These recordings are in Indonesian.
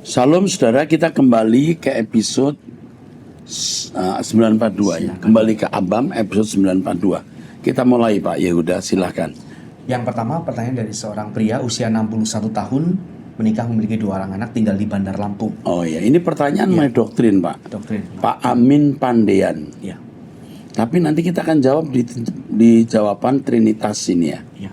Salam saudara, kita kembali ke episode 942 ya. Kembali ke Abam episode 942. Kita mulai Pak Yehuda, silahkan. Yang pertama, pertanyaan dari seorang pria usia 61 tahun, menikah, memiliki 2 orang anak, tinggal di Bandar Lampung. Oh ya, ini pertanyaan mengenai doktrin Pak. Doktrin. Pak Amin Pandean. Ya. Tapi nanti kita akan jawab di jawaban Trinitas ini ya. Ya.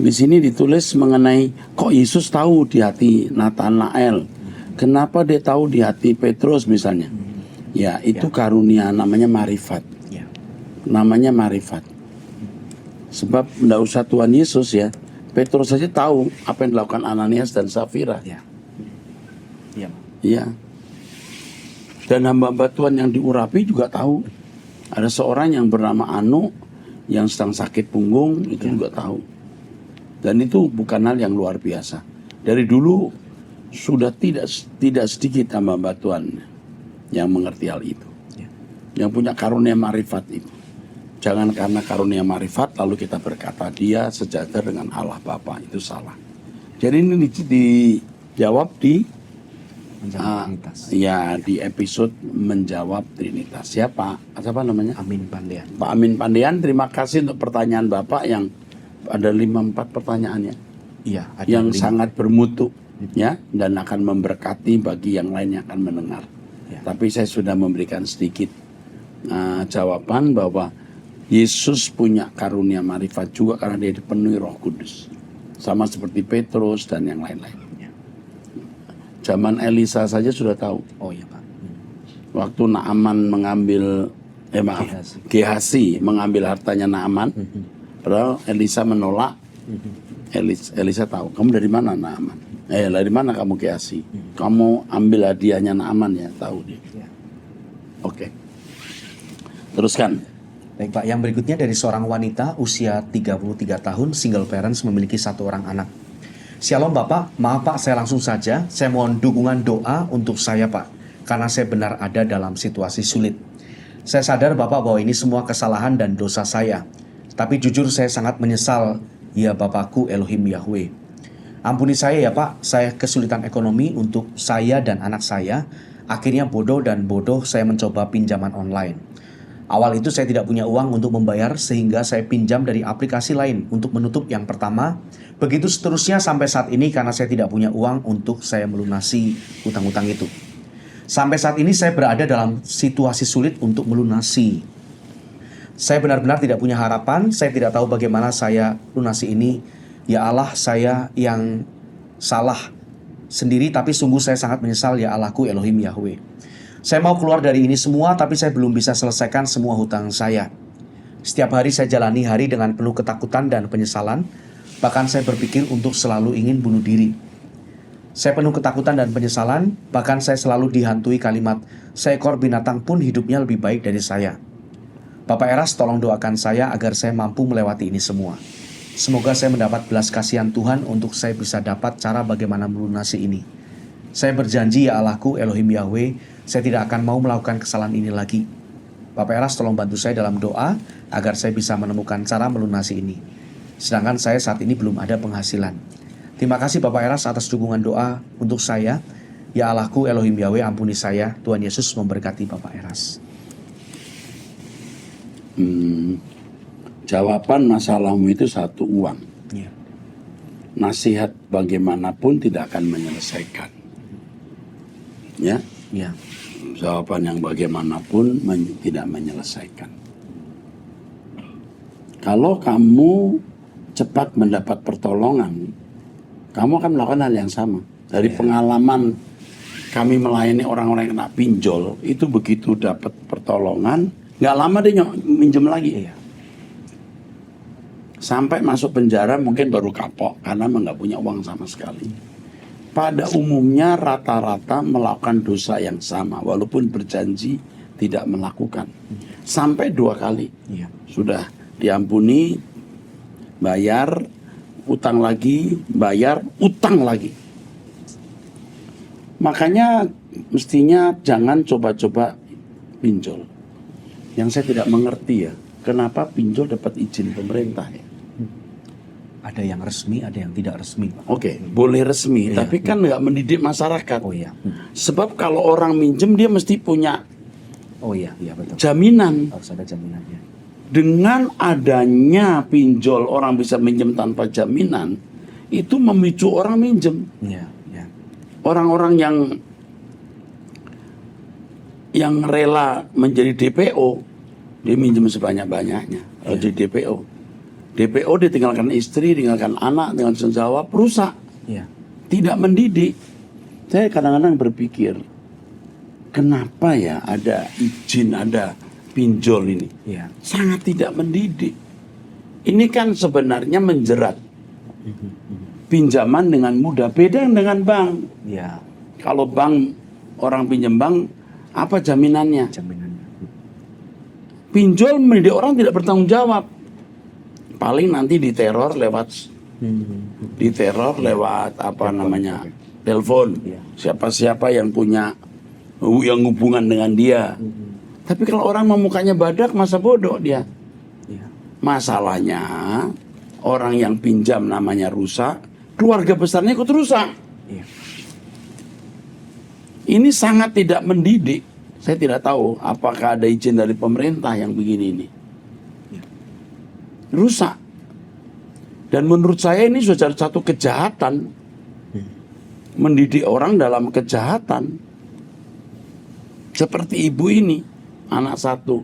Di sini ditulis mengenai kok Yesus tahu di hati Nathanael. Kenapa dia tahu di hati Petrus misalnya? Ya, itu karunia namanya marifat. Ya. Namanya marifat. Sebab tidak usah Tuhan Yesus ya, Petrus saja tahu apa yang dilakukan Ananias dan Safira. Ya. Ya. Iya. Dan hamba-hamba Tuhan yang diurapi juga tahu. Ada seorang yang bernama Anu yang sedang sakit punggung, itu juga tahu. Dan itu bukan hal yang luar biasa. Dari dulu sudah tidak sedikit hamba-hamba Tuhan yang mengerti hal itu. Ya. Yang punya karunia marifat itu. Jangan karena karunia marifat lalu kita berkata dia sejajar dengan Allah Bapa, itu salah. Jadi ini dijawab di Trinitas. ya di episode menjawab Trinitas. Siapa namanya? Amin Pandean. Pak Amin Pandean, terima kasih untuk pertanyaan Bapak yang ada 5-4 pertanyaannya. Iya, ada yang 5. sangat bermutu ya, dan akan memberkati bagi yang lain yang akan mendengar. Ya. Tapi saya sudah memberikan sedikit jawaban bahwa Yesus punya karunia marifat juga karena dia dipenuhi Roh Kudus. Sama seperti Petrus dan yang lain-lain. Ya. Zaman Elisa saja sudah tahu. Oh iya Pak. Waktu Naaman mengambil Gehazi mengambil hartanya Naaman. Padahal Elisa menolak. Elisa tahu, kamu dari mana Naaman? Dari mana kamu Gehazi? Kamu ambil hadiahnya Naaman ya, tahu dia. Ya. Oke. Teruskan. Baik Pak, yang berikutnya dari seorang wanita usia 33 tahun, single parents, memiliki 1 orang anak. Shalom Bapak, maaf Pak, saya langsung saja. Saya mohon dukungan doa untuk saya Pak, karena saya benar ada dalam situasi sulit. Saya sadar Bapak bahwa ini semua kesalahan dan dosa saya. Tapi jujur saya sangat menyesal, ya Bapakku Elohim Yahweh. Ampuni saya ya Pak, saya kesulitan ekonomi untuk saya dan anak saya. Akhirnya bodoh saya mencoba pinjaman online. Awal itu saya tidak punya uang untuk membayar sehingga saya pinjam dari aplikasi lain untuk menutup yang pertama. Begitu seterusnya sampai saat ini karena saya tidak punya uang untuk saya melunasi hutang-hutang itu. Sampai saat ini saya berada dalam situasi sulit untuk melunasi. Saya benar-benar tidak punya harapan, saya tidak tahu bagaimana saya lunasi ini. Ya Allah, saya yang salah sendiri tapi sungguh saya sangat menyesal ya Allahku Elohim Yahweh. Saya mau keluar dari ini semua, tapi saya belum bisa selesaikan semua hutang saya. Setiap hari saya jalani hari dengan penuh ketakutan dan penyesalan. Bahkan saya berpikir untuk selalu ingin bunuh diri. Saya penuh ketakutan dan penyesalan, bahkan saya selalu dihantui kalimat, seekor binatang pun hidupnya lebih baik dari saya. Bapak Eras, tolong doakan saya agar saya mampu melewati ini semua. Semoga saya mendapat belas kasihan Tuhan untuk saya bisa dapat cara bagaimana melunasi ini. Saya berjanji ya Allahku Elohim Yahweh, saya tidak akan mau melakukan kesalahan ini lagi. Bapak Eras tolong bantu saya dalam doa agar saya bisa menemukan cara melunasi ini. Sedangkan saya saat ini belum ada penghasilan. Terima kasih Bapak Eras atas dukungan doa untuk saya. Ya Allahku Elohim Yahweh, ampuni saya. Tuhan Yesus memberkati Bapak Eras. Jawaban masalahmu itu satu, uang. Ya. Nasihat bagaimanapun tidak akan menyelesaikan. Ya. Ya. Jawaban yang bagaimanapun tidak menyelesaikan. Kalau kamu cepat mendapat pertolongan, kamu akan melakukan hal yang sama. Dari pengalaman kami melayani orang-orang yang kena pinjol, itu begitu dapat pertolongan, nggak lama dia minjem lagi. Iya. Sampai masuk penjara mungkin baru kapok karena nggak punya uang sama sekali. Pada umumnya rata-rata melakukan dosa yang sama walaupun berjanji tidak melakukan. Sampai 2 kali. Iya. Sudah diampuni, bayar, utang lagi, bayar, utang lagi. Makanya mestinya jangan coba-coba pinjol. Yang saya tidak mengerti ya, kenapa pinjol dapat izin pemerintah ya? Ada yang resmi, ada yang tidak resmi, Pak. Oke, boleh resmi, Iya. tapi kan nggak mendidik masyarakat. Oh iya. Sebab kalau orang minjem dia mesti punya Oh iya, iya betul. jaminan. Harus ada jaminannya. Dengan adanya pinjol orang bisa minjem tanpa jaminan, itu memicu orang minjem. Iya, iya. Orang-orang yang rela menjadi DPO, dia minjem sebanyak-banyaknya. Kalau jadi DPO ditinggalkan istri, ditinggalkan anak, dengan jawab, rusak. Iya. Tidak mendidik. Saya kadang-kadang berpikir, kenapa ya ada izin, ada pinjol ini? Iya. Sangat tidak mendidik. Ini kan sebenarnya menjerat pinjaman dengan mudah. Beda dengan bank. Iya, Kalau bank, orang pinjam bank, apa jaminannya? jaminannya. Pinjol mendidik orang tidak bertanggung jawab. Paling nanti diteror lewat apa namanya, telepon. Iya. Siapa-siapa yang punya yang hubungan dengan dia. Tapi kalau orang mau mukanya badak, masa bodoh dia. Iya. Masalahnya orang yang pinjam namanya rusak, keluarga besarnya ikut rusak. Iya. Ini sangat tidak mendidik. Saya tidak tahu apakah ada izin dari pemerintah yang begini ini. Rusak. Dan menurut saya ini sudah satu kejahatan. Mendidik orang dalam kejahatan. Seperti ibu ini, anak satu.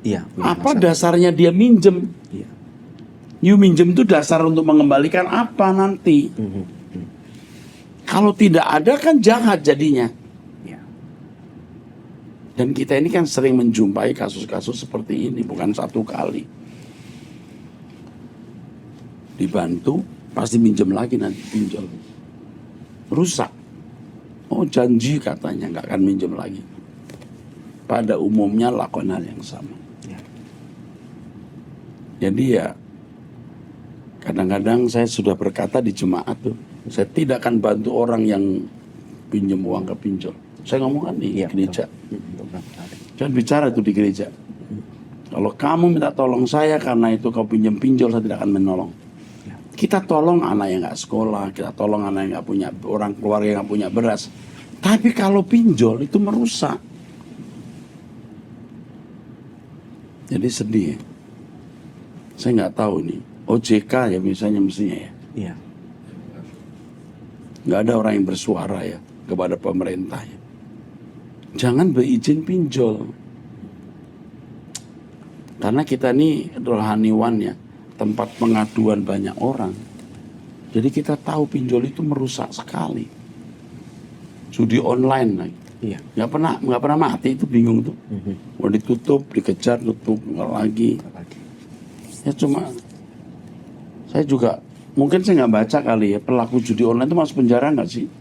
Iya. Apa dasarnya dia minjem? Iya. You minjem itu dasar untuk mengembalikan apa nanti? Kalau tidak ada kan jahat jadinya. Iya. Dan kita ini kan sering menjumpai kasus-kasus seperti ini, bukan satu kali. Dibantu, pasti minjem lagi nanti pinjol. Rusak. Oh janji katanya nggak akan minjem lagi. Pada umumnya lakukan hal yang sama. Iya. Jadi ya, kadang-kadang saya sudah berkata di jemaat tuh, saya tidak akan bantu orang yang pinjam uang ke pinjol. Saya ngomong kan di gereja. Jangan bicara itu di gereja. Kalau kamu minta tolong saya karena itu kau pinjol, saya tidak akan menolong. Kita tolong anak yang nggak sekolah, kita tolong anak yang nggak punya, orang keluarga yang nggak punya beras. Tapi kalau pinjol itu merusak. Jadi sedih ya. Saya nggak tahu nih, OJK ya misalnya mestinya ya. Iya. Nggak ada orang yang bersuara ya kepada pemerintah ya. Jangan berizin pinjol. Karena kita ini rohaniwan ya, tempat pengaduan banyak orang. Jadi kita tahu pinjol itu merusak sekali. Judi online lagi. Iya. Nggak pernah mati, itu bingung tuh. Mau ditutup, dikejar, tutup nggak lagi. Ya cuma saya juga mungkin saya nggak baca kali ya, pelaku judi online itu masuk penjara nggak sih?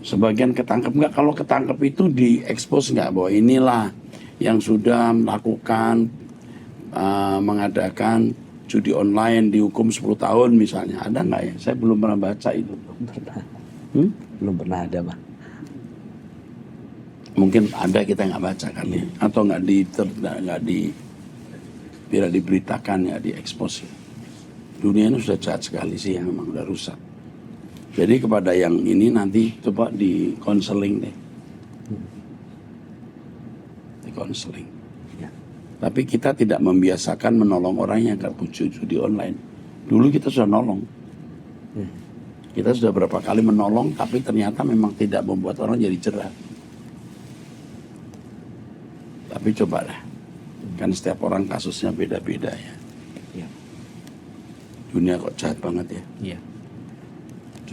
Sebagian ketangkep nggak? Kalau ketangkep itu diekspos nggak bahwa inilah yang sudah melakukan mengadakan judi online dihukum 10 tahun misalnya. Ada nggak ya? Saya belum pernah baca itu. Belum pernah ada, Pak. Mungkin ada, kita nggak baca kali ya. Atau tidak diberitakan ya, diekspos ya. Dunia ini sudah jahat sekali sih, yang memang udah rusak. Jadi kepada yang ini nanti coba di konseling deh. Di konseling. Tapi kita tidak membiasakan menolong orang yang gak punya judi online. Dulu kita sudah nolong. Kita sudah berapa kali menolong, tapi ternyata memang tidak membuat orang jadi cerah. Tapi cobalah. Kan setiap orang kasusnya beda-beda ya. Iya. Dunia kok jahat banget ya. Iya.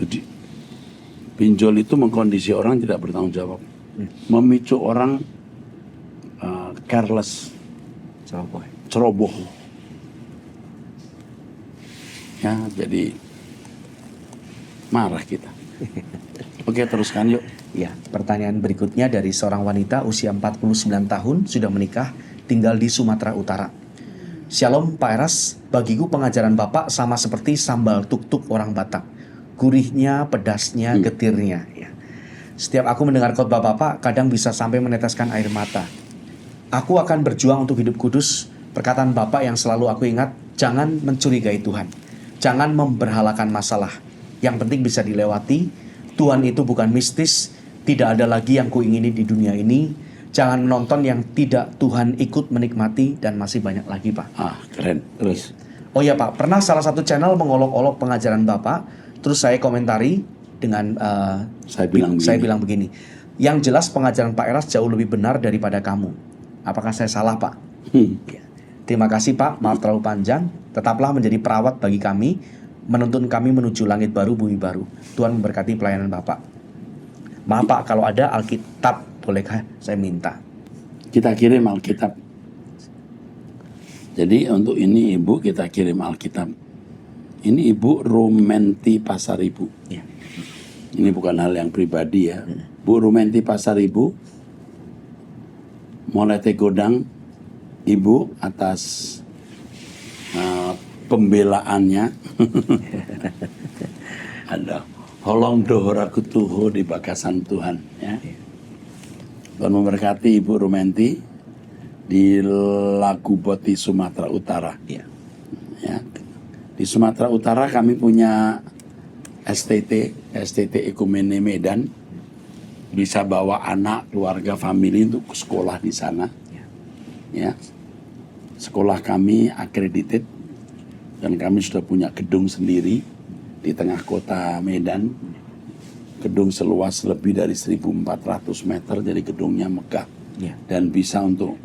Jadi pinjol itu mengkondisi orang tidak bertanggung jawab. Memicu orang careless. Ceroboh. Ya, jadi marah kita. Oke, teruskan yuk. Ya, pertanyaan berikutnya dari seorang wanita usia 49 tahun, sudah menikah, tinggal di Sumatera Utara. Shalom Pak Eras, bagiku pengajaran Bapak sama seperti sambal tuk-tuk orang Batak. Gurihnya, pedasnya, getirnya. Ya. Setiap aku mendengar khotbah Bapak, kadang bisa sampai meneteskan air mata. Aku akan berjuang untuk hidup kudus. Perkataan Bapak yang selalu aku ingat, Jangan mencurigai Tuhan. Jangan memberhalakan masalah. Yang penting bisa dilewati. Tuhan itu bukan mistis. Tidak ada lagi yang kuingini di dunia ini. Jangan menonton yang tidak Tuhan ikut menikmati. Dan masih banyak lagi, Pak. Keren. Terus. Oh ya Pak, pernah salah satu channel mengolok-olok pengajaran Bapak. Terus saya komentari dengan saya bilang begini. Yang jelas pengajaran Pak Eras jauh lebih benar daripada kamu. Apakah saya salah, Pak? Ya. Terima kasih Pak, maaf terlalu panjang. Tetaplah menjadi perawat bagi kami, menuntun kami menuju langit baru, bumi baru. Tuhan memberkati pelayanan Bapak. Maaf Pak, kalau ada Alkitab, bolehkah saya minta? Kita kirim Alkitab. Jadi untuk ini Ibu kita kirim Alkitab. Ini Ibu Rumenti Pasaribu. Ya. Ini bukan hal yang pribadi ya. Bu Rumenti Pasaribu, Molete Godang Ibu atas pembelaannya. Ada holong dohora kutuho di bakasan Tuhan ya. Tuhan memberkati Ibu Rumenti di Laguboti Sumatera Utara. Ya. Ya. Di Sumatera Utara kami punya STT Ekumene Medan. Bisa bawa anak, keluarga, famili untuk ke sekolah di sana. Ya. Sekolah kami akredited dan kami sudah punya gedung sendiri di tengah kota Medan. Gedung seluas lebih dari 1.400 meter, jadi gedungnya megah dan bisa untuk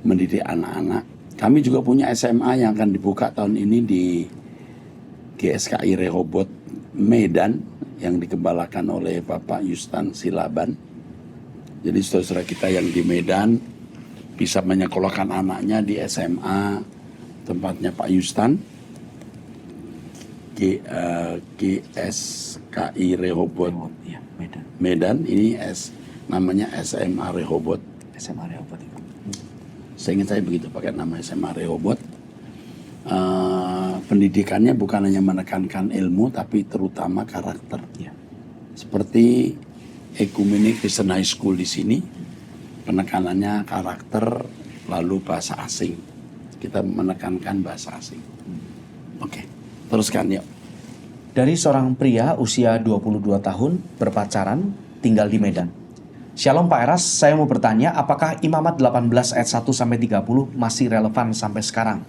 mendidik anak-anak. Kami juga punya SMA yang akan dibuka tahun ini di GSKI Rehoboth Medan yang dikembalakan oleh Bapak Yustan Silaban. Jadi saudara-saudara kita yang di Medan bisa menyekolahkan anaknya di SMA tempatnya Pak Yustan, GSKI Rehoboth Medan. Ini namanya SMA Rehoboth. SMA Rehoboth. Seingat saya begitu pakai nama SMA Rehoboth. Pendidikannya bukan hanya menekankan ilmu tapi terutama karakter. Seperti Ekumene Christian High School di sini, penekanannya karakter lalu bahasa asing. Kita menekankan bahasa asing. Oke, teruskan yuk. Dari seorang pria usia 22 tahun berpacaran tinggal di Medan. Shalom Pak Eras, saya mau bertanya apakah Imamat 18 ayat 1 sampai 30 masih relevan sampai sekarang?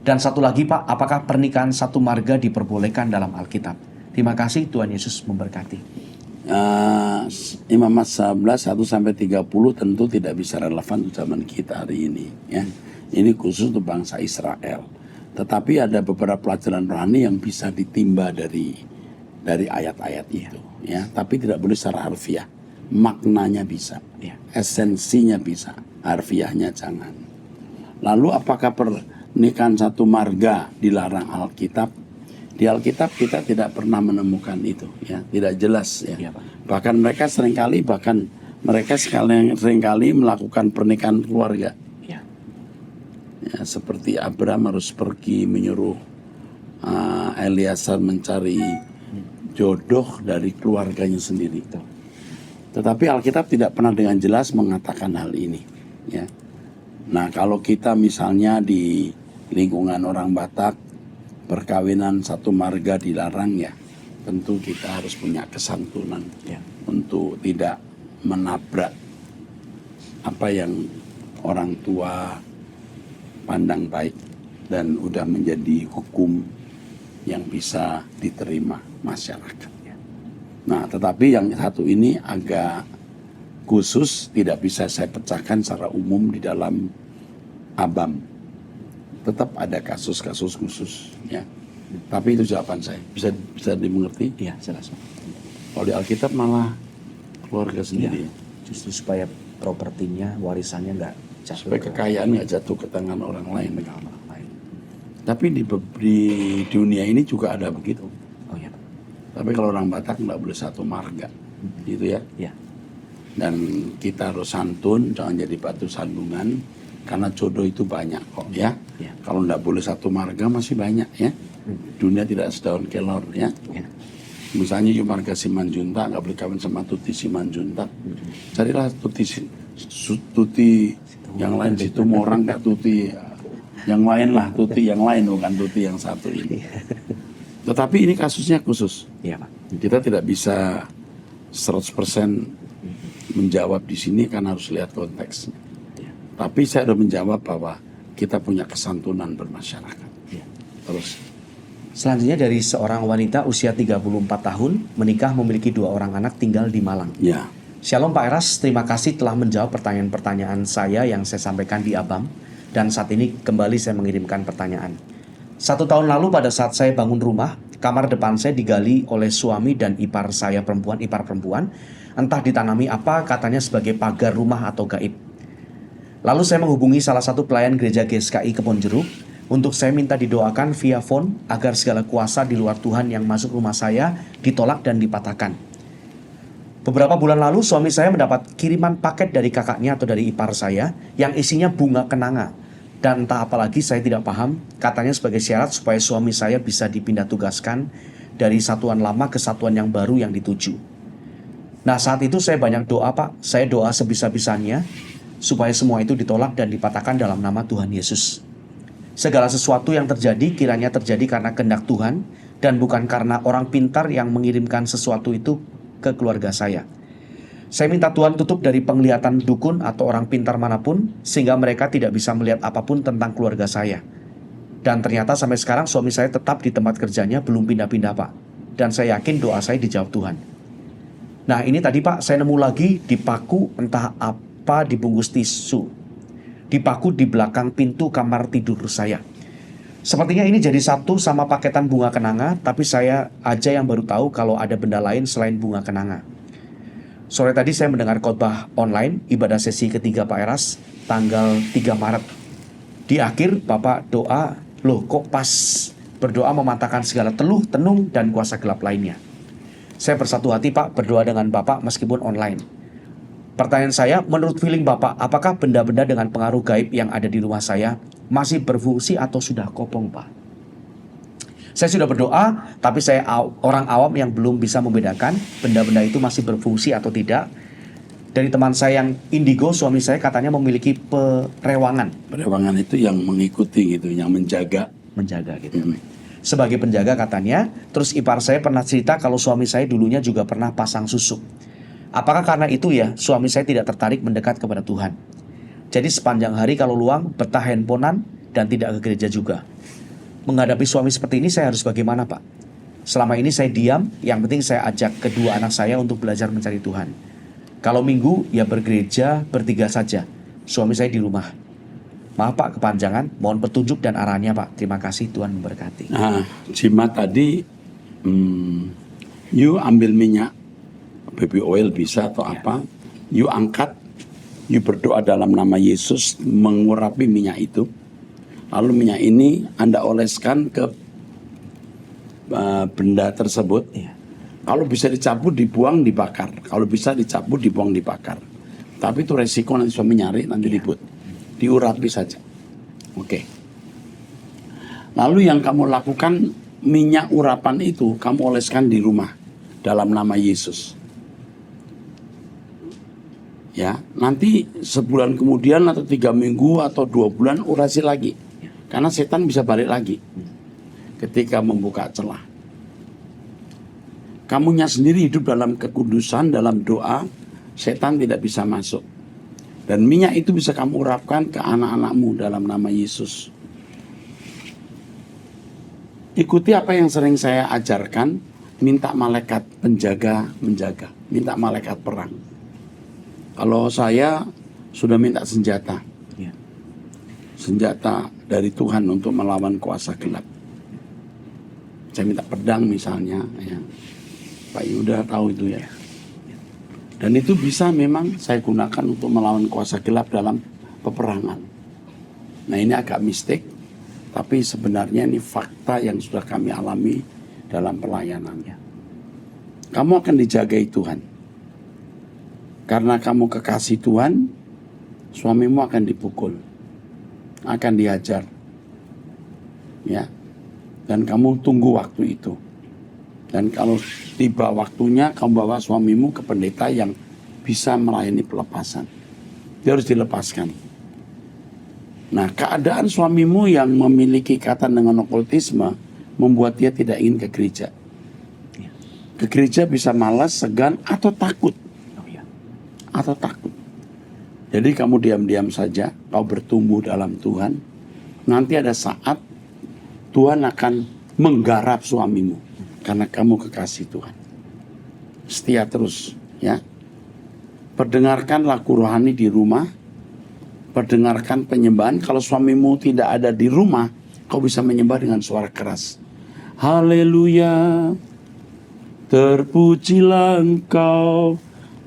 Dan satu lagi Pak, apakah pernikahan satu marga diperbolehkan dalam Alkitab? Terima kasih, Tuhan Yesus memberkati. Imamat 11 1 sampai 30 tentu tidak bisa relevan untuk zaman kita hari ini ya. Ini khusus untuk bangsa Israel. Tetapi ada beberapa pelajaran rohani yang bisa ditimba dari ayat-ayat itu ya, tapi tidak boleh secara harfiah. Maknanya bisa, esensinya bisa, harfiahnya jangan. Lalu apakah pernikahan satu marga dilarang Alkitab? Di Alkitab kita tidak pernah menemukan itu, ya, tidak jelas ya. Bahkan mereka seringkali melakukan pernikahan keluarga. Ya, seperti Abraham harus pergi menyuruh Eliezer mencari jodoh dari keluarganya sendiri. Tetapi Alkitab tidak pernah dengan jelas mengatakan hal ini. Ya. Nah, kalau kita misalnya di lingkungan orang Batak, perkawinan satu marga dilarang ya, tentu kita harus punya kesantunan untuk tidak menabrak apa yang orang tua pandang baik dan udah menjadi hukum yang bisa diterima masyarakat. Nah, tetapi yang satu ini agak khusus, tidak bisa saya pecahkan secara umum di dalam ABAM. Tetap ada kasus-kasus khusus, ya. Tapi itu jawaban saya. Bisa dimengerti? Iya, jelas. Kalau di Alkitab malah keluarga sendiri. Justru supaya propertinya, warisannya nggak jatuh. Supaya kekayaan nggak jatuh ke tangan orang lain. Tapi di dunia ini juga ada begitu. Oh iya. Tapi kalau orang Batak nggak boleh satu marga, gitu ya. Iya. Dan kita harus santun, jangan jadi batu sandungan, karena jodoh itu banyak kok ya. Kalau nggak boleh satu marga masih banyak ya. Dunia tidak sedaun kelor ya. Misalnya marga Simanjuntak nggak boleh kawin sama Tuti Simanjuntak. Carilah Tuti yang lain situ orang nggak Tuti Yang lain lah, Tuti yang lain, bukan Tuti yang satu ini. Tetapi ini kasusnya khusus. Iya, Pak. Kita tidak bisa 100% menjawab di sini karena harus lihat konteksnya. Tapi saya sudah menjawab bahwa kita punya kesantunan bermasyarakat. Terus. Selanjutnya dari seorang wanita usia 34 tahun, menikah memiliki 2 orang anak tinggal di Malang. Ya. Shalom Pak Eras, terima kasih telah menjawab pertanyaan-pertanyaan saya yang saya sampaikan di Abam. Dan saat ini kembali saya mengirimkan pertanyaan. 1 tahun lalu pada saat saya bangun rumah, kamar depan saya digali oleh suami dan ipar perempuan, entah ditanami apa katanya sebagai pagar rumah atau gaib. Lalu saya menghubungi salah satu pelayan gereja GSKI Kebonjeruk untuk saya minta didoakan via phone agar segala kuasa di luar Tuhan yang masuk rumah saya ditolak dan dipatahkan. Beberapa bulan lalu suami saya mendapat kiriman paket dari kakaknya atau dari ipar saya yang isinya bunga kenanga. Dan entah apalagi saya tidak paham, katanya sebagai syarat supaya suami saya bisa dipindah tugaskan dari satuan lama ke satuan yang baru yang dituju. Nah saat itu saya banyak doa Pak, saya doa sebisa-bisanya supaya semua itu ditolak dan dipatahkan dalam nama Tuhan Yesus. Segala sesuatu yang terjadi kiranya terjadi karena kehendak Tuhan dan bukan karena orang pintar yang mengirimkan sesuatu itu ke keluarga saya. Saya minta Tuhan tutup dari penglihatan dukun atau orang pintar manapun sehingga mereka tidak bisa melihat apapun tentang keluarga saya. Dan ternyata sampai sekarang suami saya tetap di tempat kerjanya belum pindah-pindah Pak. Dan saya yakin doa saya dijawab Tuhan. Nah ini tadi Pak saya nemu lagi dipaku entah apa dibungkus tisu. Dipaku di belakang pintu kamar tidur saya. Sepertinya ini jadi satu sama paketan bunga kenanga, tapi saya aja yang baru tahu kalau ada benda lain selain bunga kenanga. Sore tadi saya mendengar khotbah online ibadah sesi ketiga Pak Eras tanggal 3 Maret. Di akhir Bapak doa, loh kok pas berdoa mematahkan segala teluh, tenung, dan kuasa gelap lainnya. Saya bersatu hati Pak berdoa dengan Bapak meskipun online. Pertanyaan saya, menurut feeling Bapak, apakah benda-benda dengan pengaruh gaib yang ada di rumah saya masih berfungsi atau sudah kopong, Pak? Saya sudah berdoa, tapi saya orang awam yang belum bisa membedakan benda-benda itu masih berfungsi atau tidak. Dari teman saya yang indigo, suami saya katanya memiliki perewangan. Perewangan itu yang mengikuti gitu, yang menjaga. Menjaga gitu. Sebagai penjaga katanya, terus ipar saya pernah cerita kalau suami saya dulunya juga pernah pasang susuk. Apakah karena itu ya suami saya tidak tertarik mendekat kepada Tuhan? Jadi sepanjang hari kalau luang betah handphonean dan tidak ke gereja juga. Menghadapi suami seperti ini saya harus bagaimana Pak? Selama ini saya diam, yang penting saya ajak kedua anak saya untuk belajar mencari Tuhan. Kalau minggu ya bergereja bertiga saja, suami saya di rumah. Maaf Pak kepanjangan, mohon petunjuk dan arahannya Pak. Terima kasih, Tuhan memberkati. Nah, jimat tadi, you ambil minyak, baby oil bisa atau apa, you angkat, you berdoa dalam nama Yesus mengurapi minyak itu, lalu minyak ini Anda oleskan ke benda tersebut. Kalau bisa dicabut dibuang dibakar, kalau bisa dicabut dibuang dibakar. Tapi itu resiko nanti suami nyari nanti ribut. Diurapi saja. Oke. Lalu yang kamu lakukan, minyak urapan itu kamu oleskan di rumah dalam nama Yesus. Ya, nanti sebulan kemudian atau 3 minggu atau 2 bulan urasi lagi. Karena setan bisa balik lagi ketika membuka celah. Kamunya sendiri hidup dalam kekudusan, dalam doa, setan tidak bisa masuk. Dan minyak itu bisa kamu urapkan ke anak-anakmu dalam nama Yesus. Ikuti apa yang sering saya ajarkan, minta malaikat penjaga menjaga, minta malaikat perang. Kalau saya sudah minta senjata, senjata dari Tuhan untuk melawan kuasa gelap. Saya minta pedang misalnya, ya. Pak Yuda tahu itu ya. Dan itu bisa memang saya gunakan untuk melawan kuasa gelap dalam peperangan. Nah ini agak mistik, tapi sebenarnya ini fakta yang sudah kami alami dalam pelayanannya. Kamu akan dijagai Tuhan. Karena kamu kekasih Tuhan, suamimu akan dipukul, akan dihajar, ya. Dan kamu tunggu waktu itu. Dan kalau tiba waktunya, kamu bawa suamimu ke pendeta yang bisa melayani pelepasan. Dia harus dilepaskan. Nah, keadaan suamimu yang memiliki ikatan dengan okultisme membuat dia tidak ingin ke gereja. Ke gereja bisa malas, segan, atau takut. Atau takut. Jadi kamu diam-diam saja, kau bertumbuh dalam Tuhan. Nanti ada saat Tuhan akan menggarap suamimu karena kamu kekasih Tuhan. Setia terus, ya. Perdengarkan lagu rohani di rumah. Perdengarkan penyembahan. Kalau suamimu tidak ada di rumah, kau bisa menyembah dengan suara keras. Haleluya, terpujilah Engkau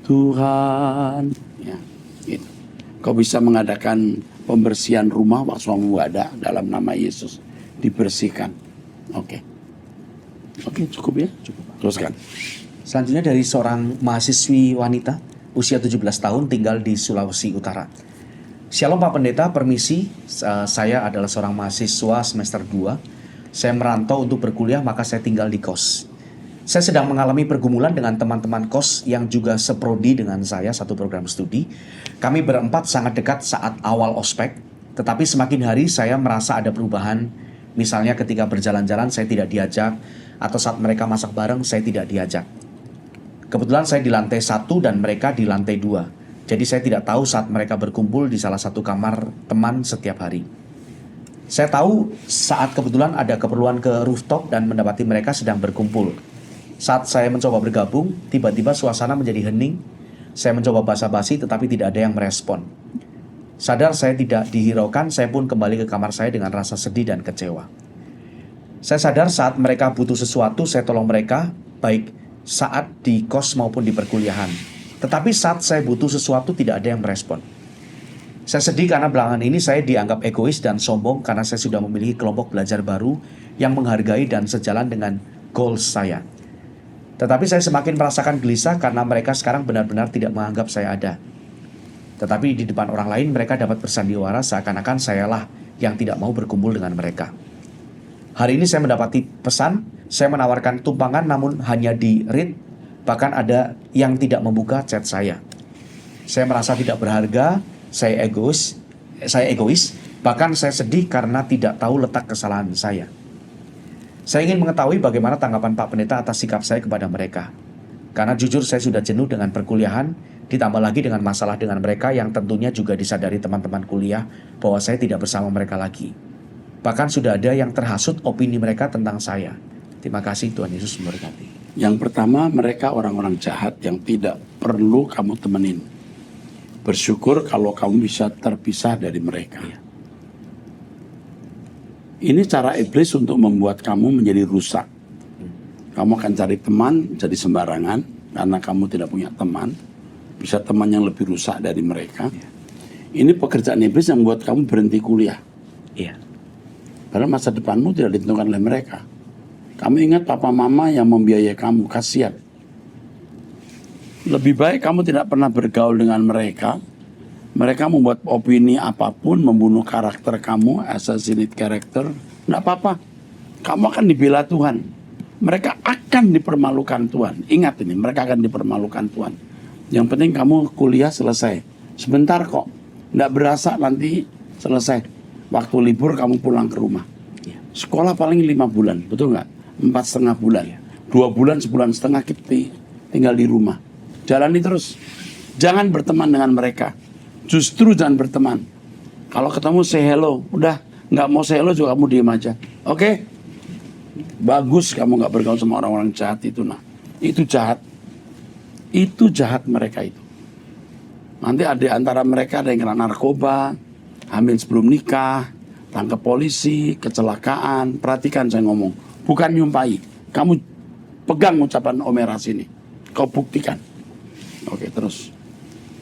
Tuhan. Ya, gitu. Kau bisa mengadakan pembersihan rumah waktu suamimu ada dalam nama Yesus. Dibersihkan. Oke, cukup ya? Cukup. Teruskan. Selanjutnya dari seorang mahasiswi wanita usia 17 tahun tinggal di Sulawesi Utara. Shalom Pak Pendeta, permisi. Saya adalah seorang mahasiswa semester 2. Saya merantau untuk berkuliah, maka saya tinggal di kos. Saya sedang mengalami pergumulan dengan teman-teman kos yang juga seprodi dengan saya satu program studi. Kami berempat sangat dekat saat awal ospek, tetapi semakin hari saya merasa ada perubahan. Misalnya ketika berjalan-jalan saya tidak diajak, atau saat mereka masak bareng saya tidak diajak. Kebetulan saya di lantai 1 dan mereka di lantai 2. Jadi saya tidak tahu saat mereka berkumpul di salah satu kamar teman setiap hari. Saya tahu saat kebetulan ada keperluan ke rooftop dan mendapati mereka sedang berkumpul. Saat saya mencoba bergabung, tiba-tiba suasana menjadi hening. Saya mencoba basa-basi tetapi tidak ada yang merespon. Sadar saya tidak dihiraukan, saya pun kembali ke kamar saya dengan rasa sedih dan kecewa. Saya sadar saat mereka butuh sesuatu, saya tolong mereka, baik saat di kos maupun di perkuliahan. Tetapi saat saya butuh sesuatu tidak ada yang merespon. Saya sedih karena belakangan ini saya dianggap egois dan sombong karena saya sudah memiliki kelompok belajar baru yang menghargai dan sejalan dengan goals saya. Tetapi saya semakin merasakan gelisah karena mereka sekarang benar-benar tidak menganggap saya ada. Tetapi di depan orang lain mereka dapat bersandiwara seakan-akan sayalah yang tidak mau berkumpul dengan mereka. Hari ini saya mendapati pesan, saya menawarkan tumpangan namun hanya di-read. Bahkan ada yang tidak membuka chat saya. Saya merasa tidak berharga, saya egois, bahkan saya sedih karena tidak tahu letak kesalahan saya. Saya ingin mengetahui bagaimana tanggapan Pak Pendeta atas sikap saya kepada mereka. Karena jujur saya sudah jenuh dengan perkuliahan, ditambah lagi dengan masalah dengan mereka yang tentunya juga disadari teman-teman kuliah bahwa saya tidak bersama mereka lagi. Bahkan sudah ada yang terhasut opini mereka tentang saya. Terima kasih, Tuhan Yesus memberkati. Yang pertama, mereka orang-orang jahat yang tidak perlu kamu temenin. Bersyukur kalau kamu bisa terpisah dari mereka. Ini cara iblis untuk membuat kamu menjadi rusak. Kamu akan cari teman jadi sembarangan karena kamu tidak punya teman. Bisa teman yang lebih rusak dari mereka. Ini pekerjaan iblis yang membuat kamu berhenti kuliah. Karena masa depanmu tidak ditentukan oleh mereka. Kamu ingat papa mama yang membiayai kamu, kasihan. Lebih baik kamu tidak pernah bergaul dengan mereka. Mereka membuat opini apapun, membunuh karakter kamu, assassinate character. Tidak apa-apa. Kamu akan dibela Tuhan. Mereka akan dipermalukan Tuhan. Ingat ini, mereka akan dipermalukan Tuhan. Yang penting kamu kuliah selesai. Sebentar kok. Tidak berasa nanti selesai. Waktu libur kamu pulang ke rumah. Sekolah paling 5 bulan, betul nggak? 4,5 bulan, 2 bulan, sebulan setengah kita tinggal di rumah. Jalani terus. Jangan berteman dengan mereka. Justru jangan berteman. Kalau ketemu say hello, udah nggak mau say hello juga kamu diem aja. Oke? Bagus kamu nggak bergaul sama orang-orang jahat itu. Nah, itu jahat. Itu jahat mereka itu. Nanti ada antara mereka ada yang kena narkoba, hamil sebelum nikah, tangkap polisi, kecelakaan. Perhatikan saya ngomong. Bukan nyumpai. Kamu pegang ucapan Om Eras ini. Kau buktikan. Oke, terus.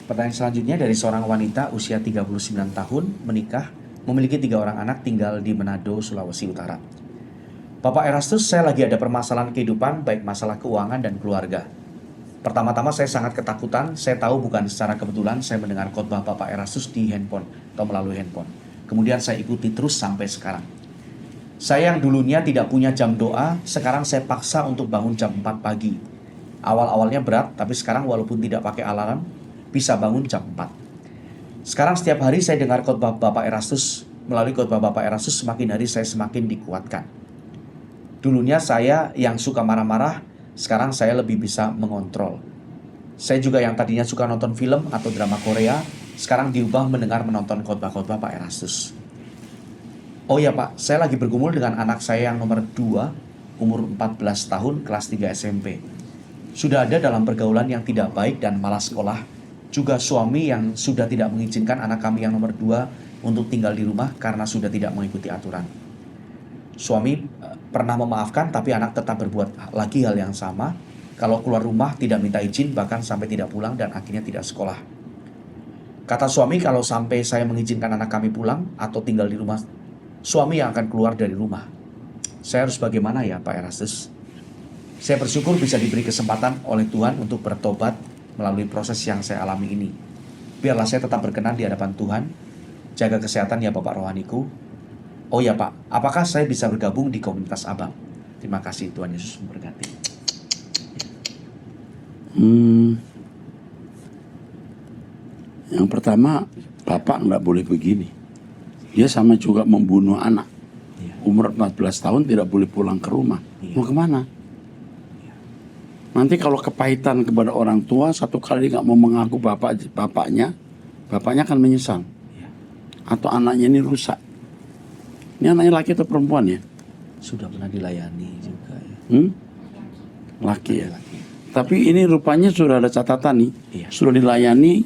Pertanyaan selanjutnya dari seorang wanita usia 39 tahun, menikah, memiliki 3 orang anak, tinggal di Manado, Sulawesi Utara. Bapak Erastus, saya lagi ada permasalahan kehidupan, baik masalah keuangan dan keluarga. Pertama-tama saya sangat ketakutan. Saya tahu bukan secara kebetulan saya mendengar khotbah Bapak Erastus di handphone atau melalui handphone. Kemudian saya ikuti terus sampai sekarang. Saya yang dulunya tidak punya jam doa, sekarang saya paksa untuk bangun jam 4 pagi. Awal-awalnya berat, tapi sekarang walaupun tidak pakai alarm, bisa bangun jam 4. Sekarang setiap hari saya dengar khotbah Bapak Erastus melalui khotbah Bapak Erastus semakin hari saya semakin dikuatkan. Dulunya saya yang suka marah-marah, sekarang saya lebih bisa mengontrol. Saya juga yang tadinya suka nonton film atau drama Korea, sekarang diubah mendengar menonton khotbah-khotbah Pak Erastus. Oh ya Pak, saya lagi bergumul dengan anak saya yang nomor 2, umur 14 tahun, kelas 3 SMP. Sudah ada dalam pergaulan yang tidak baik dan malas sekolah. Juga suami yang sudah tidak mengizinkan anak kami yang nomor 2 untuk tinggal di rumah karena sudah tidak mengikuti aturan. Suami pernah memaafkan tapi anak tetap berbuat lagi hal yang sama. Kalau keluar rumah tidak minta izin, bahkan sampai tidak pulang dan akhirnya tidak sekolah. Kata suami kalau sampai saya mengizinkan anak kami pulang atau tinggal di rumah, suami yang akan keluar dari rumah. Saya harus bagaimana ya Pak Erastus? Saya bersyukur bisa diberi kesempatan oleh Tuhan untuk bertobat melalui proses yang saya alami ini. Biarlah saya tetap berkenan di hadapan Tuhan. Jaga kesehatan ya Bapak rohaniku. Oh ya Pak, apakah saya bisa bergabung di komunitas Abang? Terima kasih, Tuhan Yesus memberkati. Yang pertama, Bapak nggak boleh begini. Dia sama juga membunuh anak. Umur 14 tahun tidak boleh pulang ke rumah. Mau kemana? Nanti kalau kepahitan kepada orang tua, satu kali nggak mau mengaku bapaknya akan menyesal. Atau anaknya ini rusak. Ini anaknya laki atau perempuan ya? Sudah pernah dilayani juga ya. Laki ya. Tapi ini rupanya sudah ada catatan nih. Iya. Sudah dilayani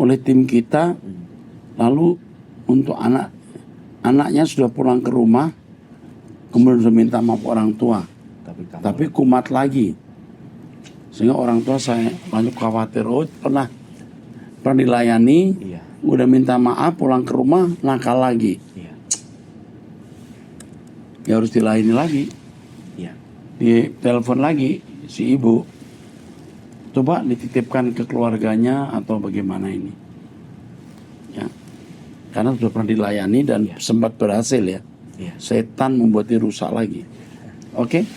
oleh tim kita. Lalu untuk anaknya sudah pulang ke rumah. Kemudian sudah minta maaf orang tua. Tapi kumat lagi. Sehingga orang tua saya banyak khawatir. Oh pernah dilayani. Iya. Udah minta maaf pulang ke rumah nakal lagi. Iya. Ya harus dilayani lagi. Iya. Ditelepon lagi si ibu. Coba dititipkan ke keluarganya atau bagaimana ini. Ya. Karena sudah pernah dilayani dan sempat berhasil ya. Iya. Setan membuat dia rusak lagi. Oke?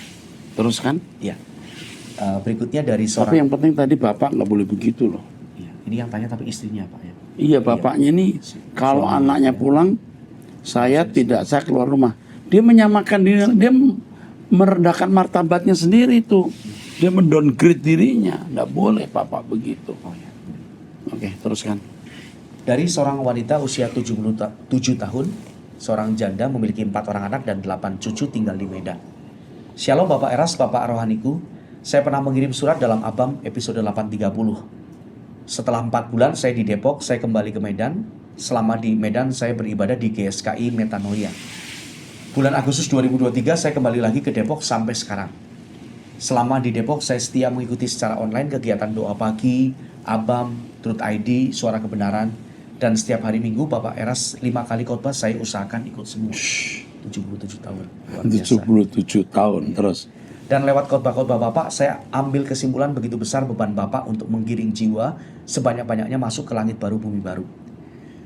Teruskan. Iya. Berikutnya dari Tapi seorang. yang penting tadi bapak nggak boleh begitu loh. Iya. Ini yang tanya tapi istrinya Pak ya. Iya bapaknya ini kalau anaknya pulang, saya keluar rumah. Dia menyamakan diri, dia merendahkan martabatnya sendiri tuh. Dia mendowngrade dirinya. Nggak boleh bapak begitu. Oke, teruskan. Dari seorang wanita usia 77 tahun, seorang janda memiliki 4 orang anak dan 8 cucu tinggal di Medan. Shalom Bapak Eras, Bapak Rohaniku. Saya pernah mengirim surat dalam Abam episode 830. Setelah 4 bulan saya di Depok, saya kembali ke Medan. Selama di Medan saya beribadah di GSKI Metanoia. Bulan Agustus 2023 saya kembali lagi ke Depok sampai sekarang. Selama di Depok saya setia mengikuti secara online kegiatan doa pagi, Abam, Truth ID, Suara Kebenaran. Dan setiap hari Minggu Bapak Eras 5 kali khotbah saya usahakan ikut semua. 77 tahun. Luar biasa. 77 tahun terus. Dan lewat khotbah-khotbah Bapak, saya ambil kesimpulan begitu besar beban Bapak untuk menggiring jiwa sebanyak-banyaknya masuk ke langit baru, bumi baru.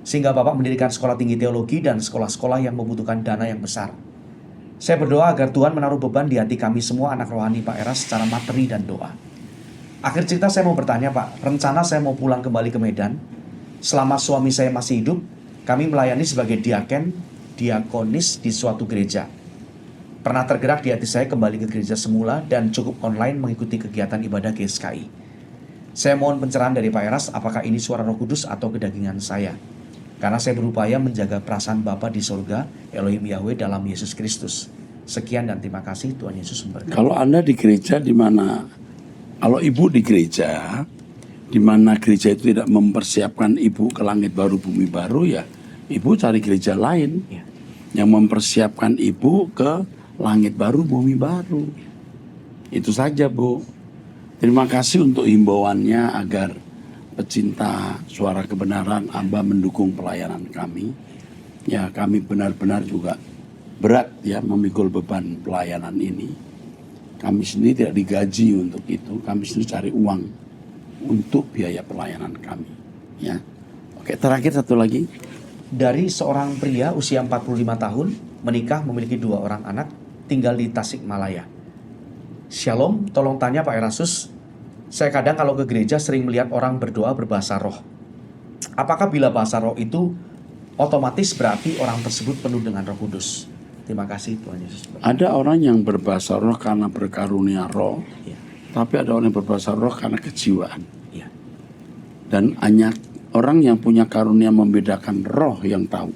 Sehingga Bapak mendirikan sekolah tinggi teologi dan sekolah-sekolah yang membutuhkan dana yang besar. Saya berdoa agar Tuhan menaruh beban di hati kami semua anak rohani Pak Eras secara materi dan doa. Akhir cerita saya mau bertanya Pak, rencana saya mau pulang kembali ke Medan. Selama suami saya masih hidup, kami melayani sebagai diakonis di suatu gereja. Pernah tergerak di hati saya kembali ke gereja semula dan cukup online mengikuti kegiatan ibadah GSKI. Saya mohon pencerahan dari Pak Eras, apakah ini suara Roh Kudus atau kedagingan saya? Karena saya berupaya menjaga perasaan Bapa di surga, Elohim Yahweh dalam Yesus Kristus. Sekian dan terima kasih, Tuhan Yesus memberkati. Kalau Anda di gereja di mana, kalau ibu di gereja, di mana gereja itu tidak mempersiapkan ibu ke langit baru, bumi baru, ya ibu cari gereja lain yang mempersiapkan ibu ke langit baru, bumi baru. Itu saja Bu. Terima kasih untuk himbauannya agar pecinta Suara Kebenaran Amba mendukung pelayanan kami. Ya kami benar-benar juga berat ya memikul beban pelayanan ini. Kami sendiri tidak digaji untuk itu. Kami sendiri cari uang untuk biaya pelayanan kami. Ya. Oke, terakhir satu lagi. Dari seorang pria usia 45 tahun, menikah memiliki 2 orang anak, tinggal di Tasikmalaya. Shalom, tolong tanya Pak Erastus. Saya kadang kalau ke gereja sering melihat orang berdoa berbahasa roh. Apakah bila bahasa roh itu otomatis berarti orang tersebut penuh dengan Roh Kudus. Terima kasih Tuhan Yesus. Ada orang yang berbahasa roh karena berkarunia roh, Ya, tapi ada orang yang berbahasa roh karena kejiwaan. ya, Dan hanya orang yang punya karunia membedakan roh yang tahu.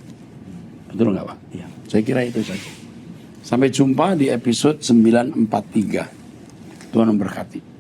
Betul nggak Pak? ya. Saya kira itu saja. Sampai jumpa di episode 943. Tuhan memberkati.